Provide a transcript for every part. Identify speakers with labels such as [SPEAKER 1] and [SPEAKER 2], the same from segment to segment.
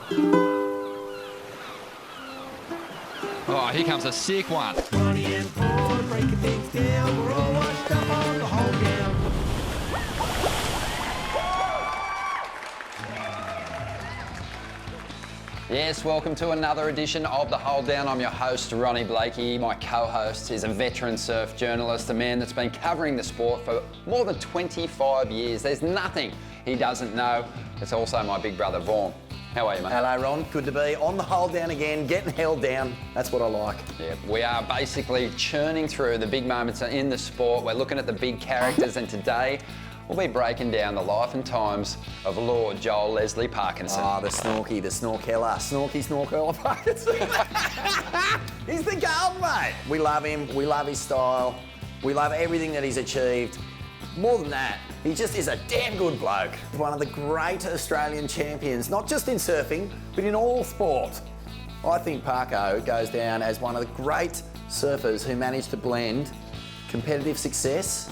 [SPEAKER 1] Oh, here comes a sick one.
[SPEAKER 2] Ronnie and Paul breaking things down. We're all washed up on the whole down.
[SPEAKER 1] Yes, welcome to another edition of The Hold Down. I'm your host, Ronnie Blakey. My co-host is a veteran surf journalist, a man that's been covering the sport for more than 25 years. There's nothing he doesn't know. It's also my big brother, Vaughan. How are you, mate?
[SPEAKER 3] Hello, Ron. Good to be on the hold down again, getting held down. That's what I like.
[SPEAKER 1] Yeah, we are basically churning through the big moments in the sport. We're looking at the big characters, and today we'll be breaking down the life and times of Lord Joel Leslie Parkinson.
[SPEAKER 3] Oh, the Snorky, the Snorkeller. Snorkeller Parkinson. He's the gold, mate. We love him. We love his style. We love everything that he's achieved. More than that, he just is a damn good bloke. One of the great Australian champions, not just in surfing, but in all sport. I think Parko goes down as one of the great surfers who managed to blend competitive success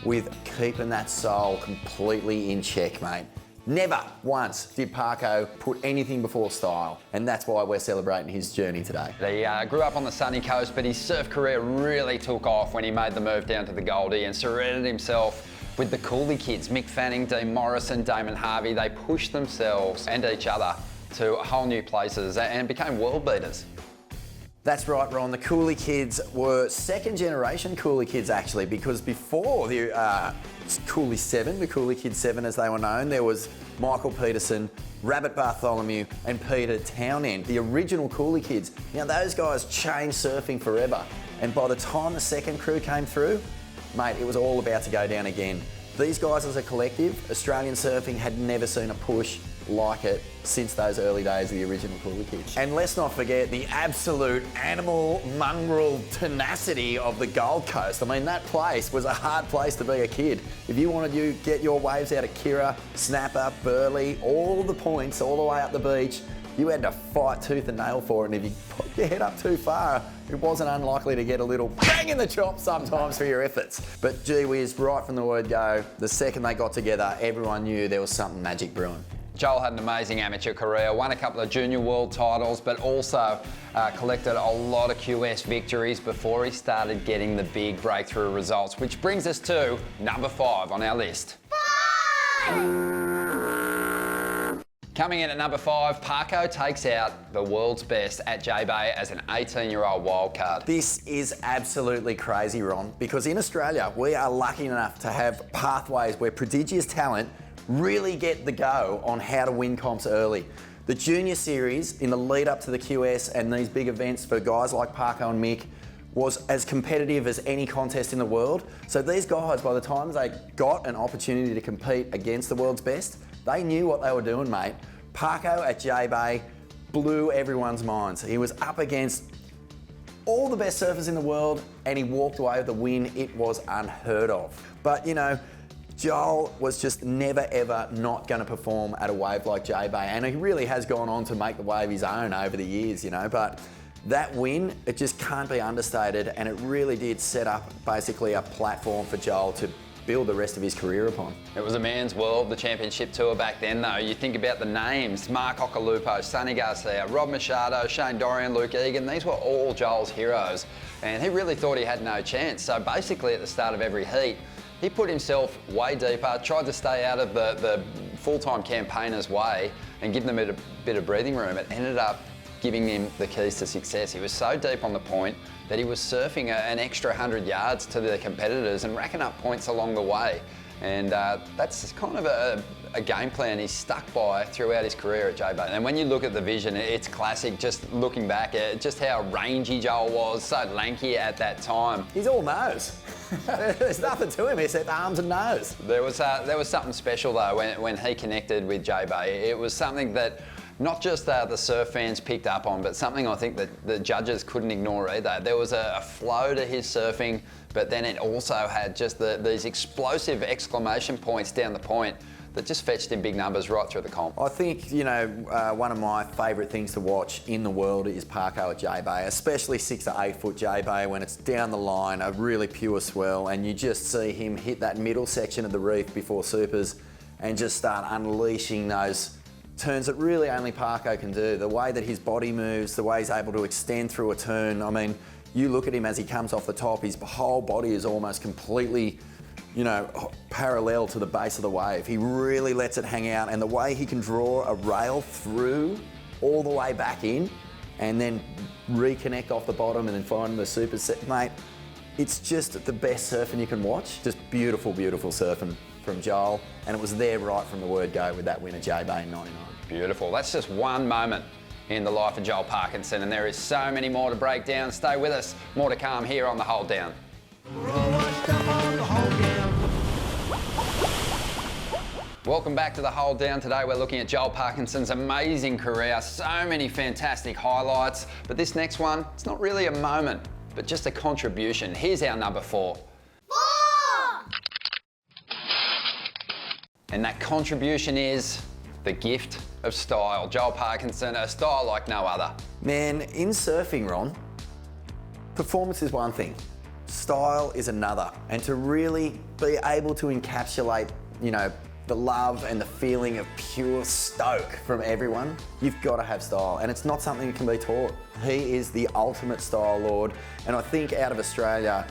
[SPEAKER 3] with keeping that soul completely in check, mate. Never once did Parko put anything before style, and that's why we're celebrating his journey today.
[SPEAKER 1] He grew up on the sunny coast, but his surf career really took off when he made the move down to the Goldie and surrounded himself with the coolie kids, Mick Fanning, Dean Morrison, Damon Harvey. They pushed themselves and each other to whole new places and became world beaters.
[SPEAKER 3] That's right, Ron. The Coolie Kids were second generation Coolie Kids, actually, because before the Coolie 7, the Coolie Kids 7 as they were known, there was Michael Peterson, Rabbit Bartholomew and Peter Townend, the original Coolie Kids. Now, those guys changed surfing forever. And by the time the second crew came through, mate, it was all about to go down again. These guys as a collective, Australian surfing had never seen a push like it since those early days of the original Coolie Kids. And let's not forget the absolute animal mongrel tenacity of the Gold Coast. I mean, that place was a hard place to be a kid. If you wanted to get your waves out of Kirra, Snapper, Burleigh, all the points, all the way up the beach, you had to fight tooth and nail for it, and if you put your head up too far, it wasn't unlikely to get a little bang in the chop sometimes for your efforts. But gee whiz, right from the word go, the second they got together, everyone knew there was something magic brewing.
[SPEAKER 1] Joel had an amazing amateur career, won a couple of junior world titles, but also collected a lot of QS victories before he started getting the big breakthrough results, which brings us to number 5 on our list. 5! Coming in at number 5, Parko takes out the world's best at J-Bay as an 18-year-old wildcard.
[SPEAKER 3] This is absolutely crazy, Ron, because in Australia, we are lucky enough to have pathways where prodigious talent really get the go on how to win comps early. The junior series in the lead up to the QS and these big events for guys like Parko and Mick was as competitive as any contest in the world. So these guys, by the time they got an opportunity to compete against the world's best, they knew what they were doing, mate. Parko at J-Bay blew everyone's minds. He was up against all the best surfers in the world and he walked away with the win. It was unheard of. But, you know, Joel was just never ever not going to perform at a wave like J-Bay, and he really has gone on to make the wave his own over the years, you know, but that win, it just can't be understated, and it really did set up basically a platform for Joel to build the rest of his career upon.
[SPEAKER 1] It was a man's world, the championship tour back then though. You think about the names, Mark Occhilupo, Sonny Garcia, Rob Machado, Shane Dorian, Luke Egan, these were all Joel's heroes, and he really thought he had no chance. So basically at the start of every heat, he put himself way deeper, tried to stay out of the full-time campaigners' way and give them a bit of breathing room. It ended up giving him the keys to success. He was so deep on the point that he was surfing an extra 100 yards to the competitors and racking up points along the way. And that's kind of a game plan he's stuck by throughout his career at J-Bay. And when you look at the vision, it's classic, just looking back at just how rangy Joel was, so lanky at that time.
[SPEAKER 3] He's all nose. There's nothing to him except arms and nose.
[SPEAKER 1] There was something special though when he connected with J-Bay. It was something that not just the surf fans picked up on, but something I think that the judges couldn't ignore either. There was a flow to his surfing, but then it also had just these explosive exclamation points down the point that just fetched in big numbers right through the comp.
[SPEAKER 3] I think, you know, one of my favourite things to watch in the world is Parko at J-Bay, especially 6 to 8 foot J-Bay when it's down the line, a really pure swell, and you just see him hit that middle section of the reef before supers and just start unleashing those turns that really only Parko can do. The way that his body moves, the way he's able to extend through a turn. I mean, you look at him as he comes off the top, his whole body is almost completely, parallel to the base of the wave. He really lets it hang out, and the way he can draw a rail through all the way back in and then reconnect off the bottom and then find the super set, mate, it's just the best surfing you can watch. Just beautiful, beautiful surfing from Joel, and it was there right from the word go with that winner, J-Bay in 99.
[SPEAKER 1] Beautiful. That's just one moment in the life of Joel Parkinson, and there is so many more to break down. Stay with us. More to come here on The Hold Down.
[SPEAKER 2] We're all washed up on the whole down.
[SPEAKER 1] Welcome back to The Hold Down. Today we're looking at Joel Parkinson's amazing career. So many fantastic highlights, but this next one, it's not really a moment, but just a contribution. Here's our number 4.
[SPEAKER 4] 4!
[SPEAKER 1] And that contribution is the gift of style. Joel Parkinson, a style like no other.
[SPEAKER 3] Man, in surfing, Ron, performance is one thing, style is another. And to really be able to encapsulate, the love and the feeling of pure stoke from everyone, you've got to have style. And it's not something that can be taught. He is the ultimate style lord. And I think out of Australia,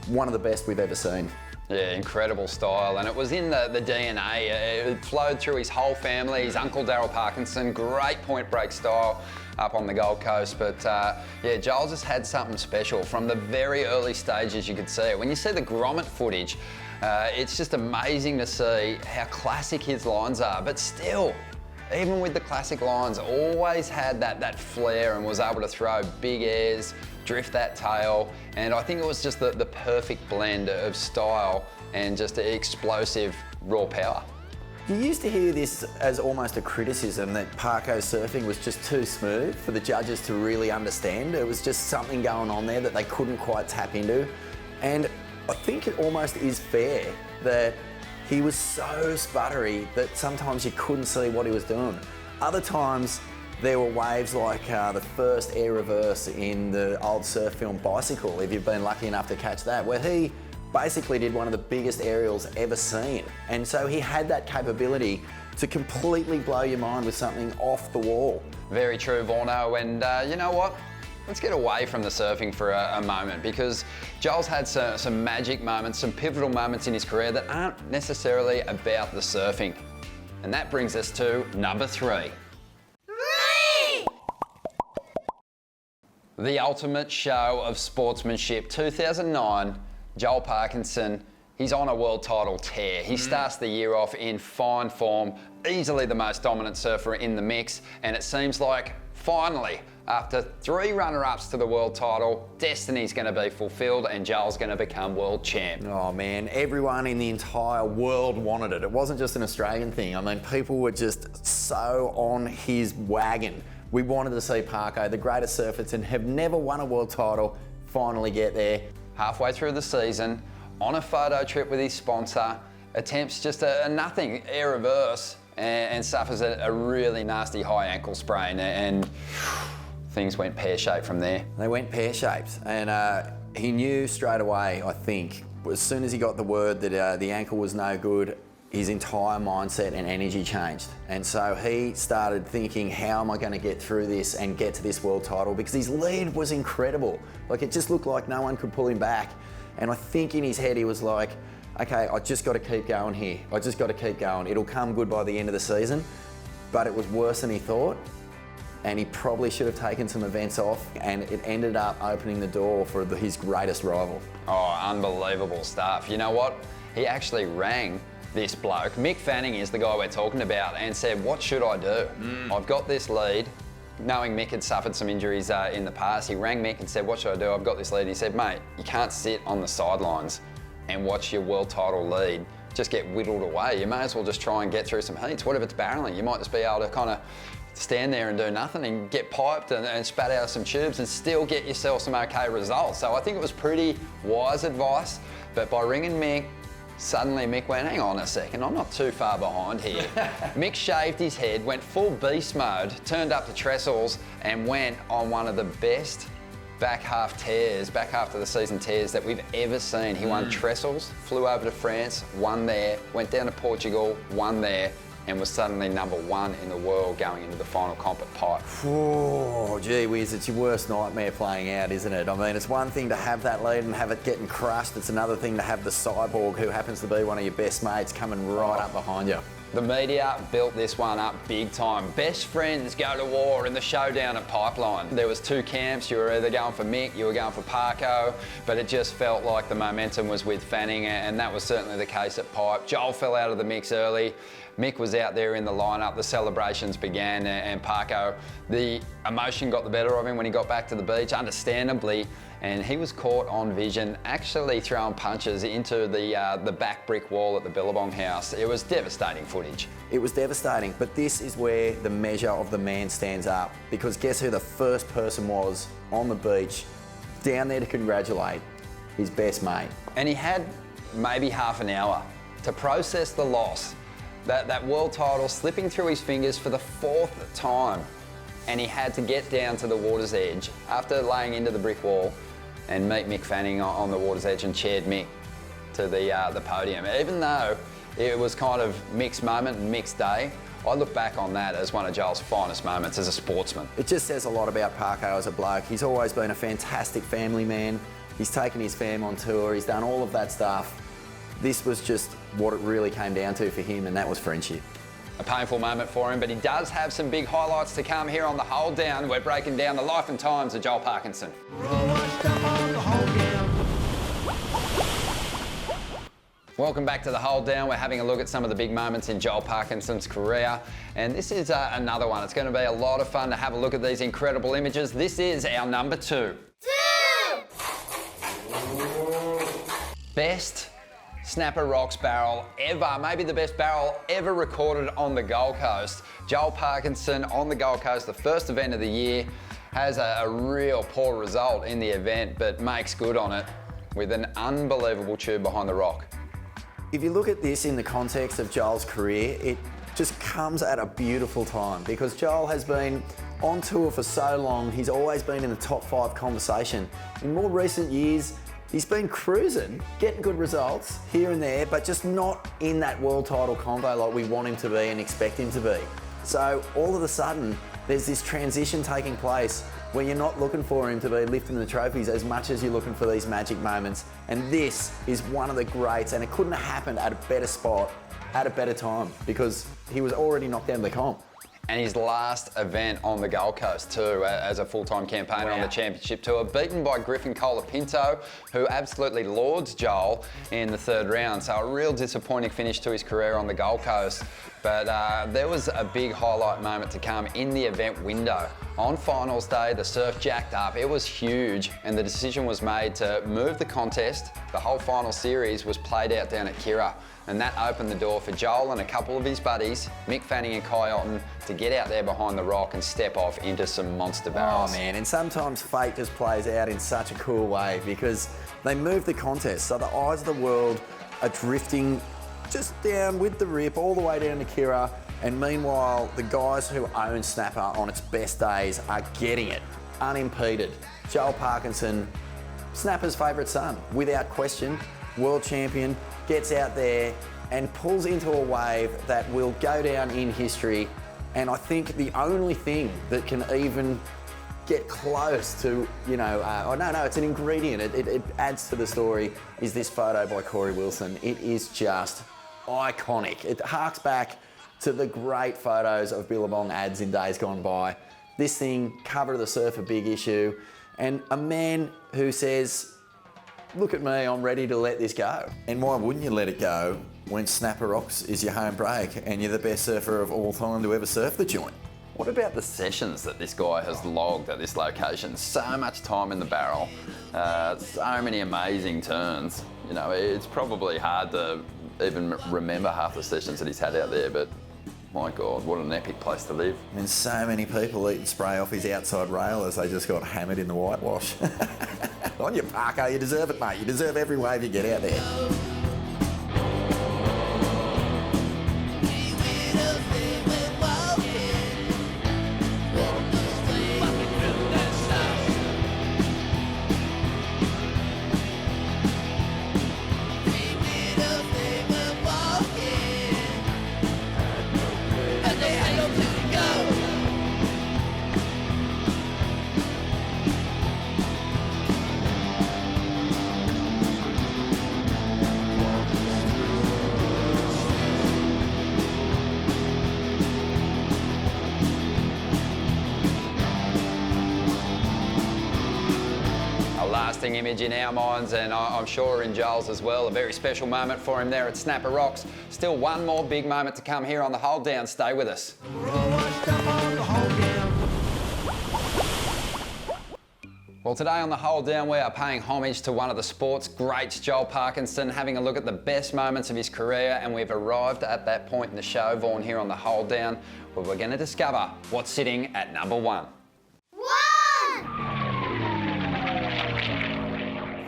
[SPEAKER 3] one of the best we've ever seen.
[SPEAKER 1] Yeah, incredible style, and it was in the DNA. It flowed through his whole family. His uncle Daryl Parkinson, great point break style up on the Gold Coast. But Joel just had something special from the very early stages. You could see it. When you see the grommet footage, it's just amazing to see how classic his lines are. But still, even with the classic lines, always had that flair and was able to throw big airs, drift that tail, and I think it was just the perfect blend of style and just explosive raw power.
[SPEAKER 3] You used to hear this as almost a criticism that Parko's surfing was just too smooth for the judges to really understand. It was just something going on there that they couldn't quite tap into. And I think it almost is fair that he was so sputtery that sometimes you couldn't see what he was doing. Other times, there were waves like the first air reverse in the old surf film Bicycle, if you've been lucky enough to catch that, where he basically did one of the biggest aerials ever seen. And so he had that capability to completely blow your mind with something off the wall.
[SPEAKER 1] Very true, Vorno, and you know what? Let's get away from the surfing for a moment, because Joel's had some magic moments, some pivotal moments in his career that aren't necessarily about the surfing. And that brings us to number 3. The ultimate show of sportsmanship. 2009, Joel Parkinson, he's on a world title tear. He starts the year off in fine form, easily the most dominant surfer in the mix, and it seems like finally, after 3 runner-ups to the world title, destiny's going to be fulfilled and Joel's going to become world champ.
[SPEAKER 3] Oh man, everyone in the entire world wanted it. It wasn't just an Australian thing. I mean, people were just so on his wagon. We wanted to see Parko, the greatest surfer to have never won a world title, finally get there.
[SPEAKER 1] Halfway through the season, on a photo trip with his sponsor, attempts just a nothing air reverse and suffers a really nasty high ankle sprain, and things went pear-shaped from there.
[SPEAKER 3] They went pear-shaped, and he knew straight away, I think, as soon as he got the word that the ankle was no good, his entire mindset and energy changed. And so he started thinking, how am I going to get through this and get to this world title? Because his lead was incredible. Like, it just looked like no one could pull him back. And I think in his head he was like, okay, I just got to keep going here. I just got to keep going. It'll come good by the end of the season. But it was worse than he thought. And he probably should have taken some events off, and it ended up opening the door for his greatest rival.
[SPEAKER 1] Oh, unbelievable stuff. You know what? He actually rang this bloke, Mick Fanning is the guy we're talking about, and said, what should I do? I've got this lead. Knowing Mick had suffered some injuries in the past, he rang Mick and said, what should I do? I've got this lead. He said, mate, you can't sit on the sidelines and watch your world title lead just get whittled away. You may as well just try and get through some heats. What if it's barreling? You might just be able to kind of stand there and do nothing and get piped and spat out some tubes and still get yourself some okay results. So I think it was pretty wise advice, but by ringing Mick, suddenly Mick went, hang on a second, I'm not too far behind here. Mick shaved his head, went full beast mode, turned up the trestles and went on one of the best back half of the season tears that we've ever seen. He won trestles, flew over to France, won there, went down to Portugal, won there, and was suddenly number 1 in the world going into the final comp at Pipe.
[SPEAKER 3] Oh, gee whiz, it's your worst nightmare playing out, isn't it? I mean, it's one thing to have that lead and have it getting crushed. It's another thing to have the cyborg, who happens to be one of your best mates, coming right up behind you.
[SPEAKER 1] The media built this one up big time. Best friends go to war in the showdown at Pipeline. There was 2 camps. You were either going for Mick, you were going for Parko, but it just felt like the momentum was with Fanning, and that was certainly the case at Pipe. Joel fell out of the mix early. Mick was out there in the lineup. The celebrations began, and Parko, the emotion got the better of him when he got back to the beach, understandably, and he was caught on vision actually throwing punches into the back brick wall at the Billabong house. It was devastating footage.
[SPEAKER 3] It was devastating, but this is where the measure of the man stands up, because guess who the first person was on the beach down there to congratulate? His best mate.
[SPEAKER 1] And he had maybe half an hour to process the loss. That world title slipping through his fingers for the 4th time, and he had to get down to the water's edge after laying into the brick wall and meet Mick Fanning on the water's edge and chaired Mick to the podium. Even though it was kind of Mick's moment and Mick's day, I look back on that as one of Joel's finest moments as a sportsman.
[SPEAKER 3] It just says a lot about Parko as a bloke. He's always been a fantastic family man. He's taken his fam on tour. He's done all of that stuff. This was just what it really came down to for him, and that was friendship.
[SPEAKER 1] A painful moment for him, but he does have some big highlights to come here on The Hold Down. We're breaking down the life and times of Joel Parkinson.
[SPEAKER 2] We're all washed up on the whole down.
[SPEAKER 1] Welcome back to The Hold Down. We're having a look at some of the big moments in Joel Parkinson's career, and this is another one. It's going to be a lot of fun to have a look at these incredible images. This is our number 2. Best Snapper Rocks barrel ever, maybe the best barrel ever recorded on the Gold Coast. Joel Parkinson on the Gold Coast, the first event of the year, has a real poor result in the event, but makes good on it with an unbelievable tube behind the rock.
[SPEAKER 3] If you look at this in the context of Joel's career, it just comes at a beautiful time, because Joel has been on tour for so long. He's always been in the top 5 conversation. In more recent years, he's been cruising, getting good results here and there, but just not in that world title convo like we want him to be and expect him to be. So all of a sudden, there's this transition taking place where you're not looking for him to be lifting the trophies as much as you're looking for these magic moments. And this is one of the greats, and it couldn't have happened at a better spot, at a better time, because he was already knocked out of the comp.
[SPEAKER 1] And his last event on the Gold Coast too, as a full-time campaigner on the championship tour, beaten by Griffin Colapinto, who absolutely lords Joel in the 3rd round. So a real disappointing finish to his career on the Gold Coast. But there was a big highlight moment to come in the event window. On finals day, the surf jacked up. It was huge, and the decision was made to move the contest. The whole final series was played out down at Kirra, and that opened the door for Joel and a couple of his buddies, Mick Fanning and Kai Otten, to get out there behind the rock and step off into some monster barrels.
[SPEAKER 3] Oh man, and sometimes fate just plays out in such a cool way, because they move the contest, so the eyes of the world are drifting just down with the rip all the way down to Kirra, and meanwhile the guys who own Snapper on its best days are getting it unimpeded. Joel Parkinson, Snapper's favourite son, without question, world champion, gets out there and pulls into a wave that will go down in history. And I think the only thing that can even get close to, it's an ingredient, it adds to the story, is this photo by Corey Wilson. It is just iconic. It harks back to the great photos of Billabong ads in days gone by. This thing, cover of the surf, a big issue, and a man who says, look at me, I'm ready to let this go. And why wouldn't you let it go when Snapper Rocks is your home break and you're the best surfer of all time to ever surf the joint?
[SPEAKER 1] What about the sessions that this guy has logged at this location? So much time in the barrel, so many amazing turns. It's probably hard to even remember half the sessions that he's had out there, but my God, what an epic place to live.
[SPEAKER 3] And so many people eating spray off his outside rail as they just got hammered in the whitewash. On your Parko, you deserve it, mate. You deserve every wave you get out there.
[SPEAKER 1] lasting image in our minds, and I'm sure in Joel's as well. A very special moment for him there at Snapper Rocks. Still one more big moment to come here on the Hold Down. Stay with us.
[SPEAKER 2] We're all washed up on the hold down.
[SPEAKER 1] Well, today on the Hold Down, we are paying homage to one of the sport's greats, Joel Parkinson, having a look at the best moments of his career, and we've arrived at that point in the show, Vaughan, here on the Hold Down, where we're going to discover what's sitting at number 1.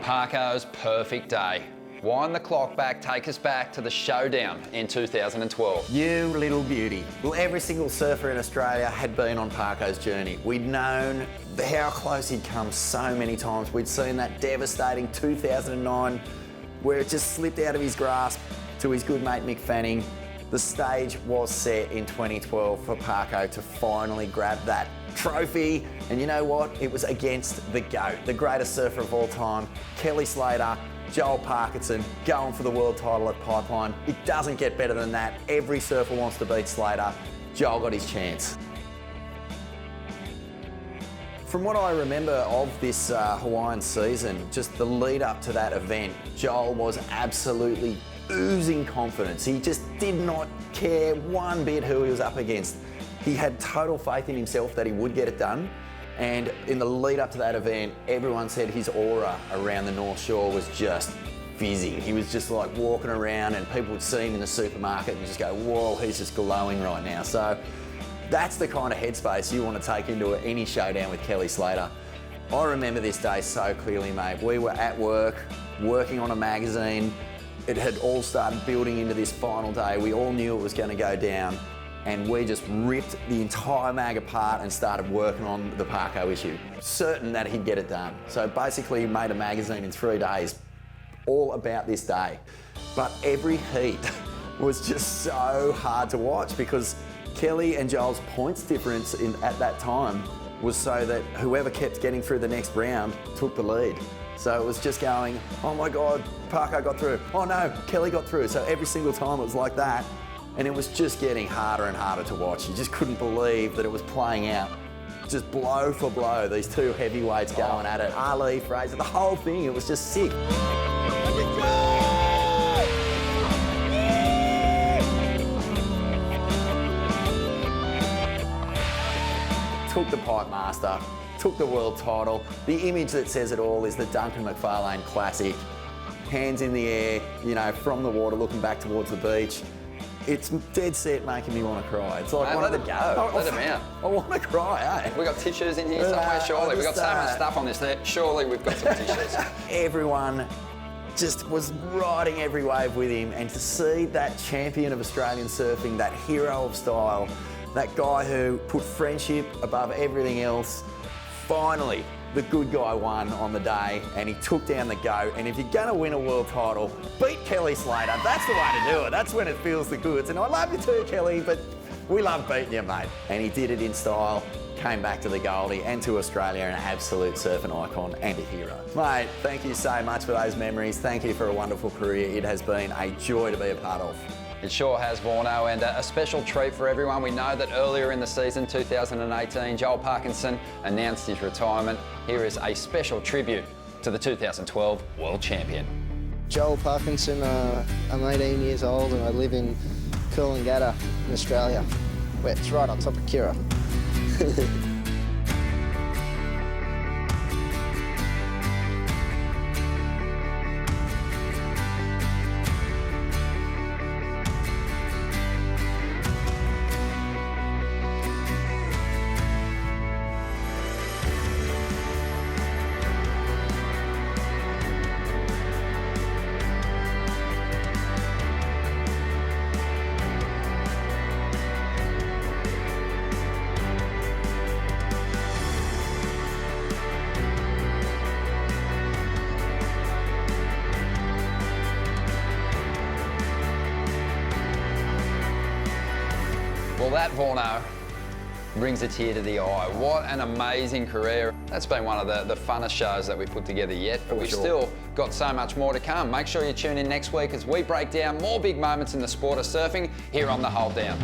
[SPEAKER 1] Parko's perfect day. Wind the clock back, take us back to the showdown in 2012.
[SPEAKER 3] You little beauty. Well, every single surfer in Australia had been on Parko's journey. We'd known how close he'd come so many times. We'd seen that devastating 2009 where it just slipped out of his grasp to his good mate Mick Fanning. The stage was set in 2012 for Parko to finally grab that trophy. And you know what? It was against the GOAT, the greatest surfer of all time, Kelly Slater, Joel Parkinson, going for the world title at Pipeline. It doesn't get better than that. Every surfer wants to beat Slater. Joel got his chance. From what I remember of this Hawaiian season, just the lead up to that event, Joel was absolutely oozing confidence. He just did not care one bit who he was up against. He had total faith in himself that he would get it done. And in the lead up to that event, everyone said his aura around the North Shore was just fizzing. He was just like walking around and people would see him in the supermarket and just go, whoa, he's just glowing right now. So that's the kind of headspace you want to take into any showdown with Kelly Slater. I remember this day so clearly, mate. We were at work, working on a magazine. It had all started building into this final day. We all knew it was going to go down. And we just ripped the entire mag apart and started working on the Parko issue, certain that he'd get it done. So basically he made a magazine in 3 days, all about this day. But every heat was just so hard to watch because Kelly and Joel's points difference at that time was so that whoever kept getting through the next round took the lead. So it was just going, oh my God, Parko got through. Oh no, Kelly got through. So every single time it was like that. And it was just getting harder and harder to watch. You just couldn't believe that it was playing out. Just blow for blow, these two heavyweights going at it. Ali, Fraser, the whole thing, it was just sick. Took the Pipe Master, took the world title. The image that says it all is the Duncan McFarlane classic. Hands in the air, you know, from the water, looking back towards the beach. It's dead set making me want to cry. It's like,
[SPEAKER 1] let it go. Let him out.
[SPEAKER 3] I want to cry, eh?
[SPEAKER 1] We got tissues in here somewhere, surely. We've got so much stuff on this there. Surely we've got some tissues.
[SPEAKER 3] Everyone just was riding every wave with him, and to see that champion of Australian surfing, that hero of style, that guy who put friendship above everything else, finally the good guy won on the day and he took down the GOAT. And if you're going to win a world title, beat Kelly Slater. That's the way to do it. That's when it feels the goods. And I love you too, Kelly, but we love beating you, mate. And he did it in style, came back to the Goldie and to Australia, an absolute surfing icon and a hero. Mate, thank you so much for those memories. Thank you for a wonderful career. It has been a joy to be a part of.
[SPEAKER 1] It sure has, Warno, and a special treat for everyone. We know that earlier in the season, 2018, Joel Parkinson announced his retirement. Here is a special tribute to the 2012 World Champion.
[SPEAKER 4] Joel Parkinson, I'm 18 years old and I live in Coolangatta in Australia, where it's right on top of Kira.
[SPEAKER 1] Well, that, Vorno, brings a tear to the eye. What an amazing career. That's been one of the funnest shows that we've put together yet, but we've still got so much more to come. Make sure you tune in next week as we break down more big moments in the sport of surfing here on The Hold Down.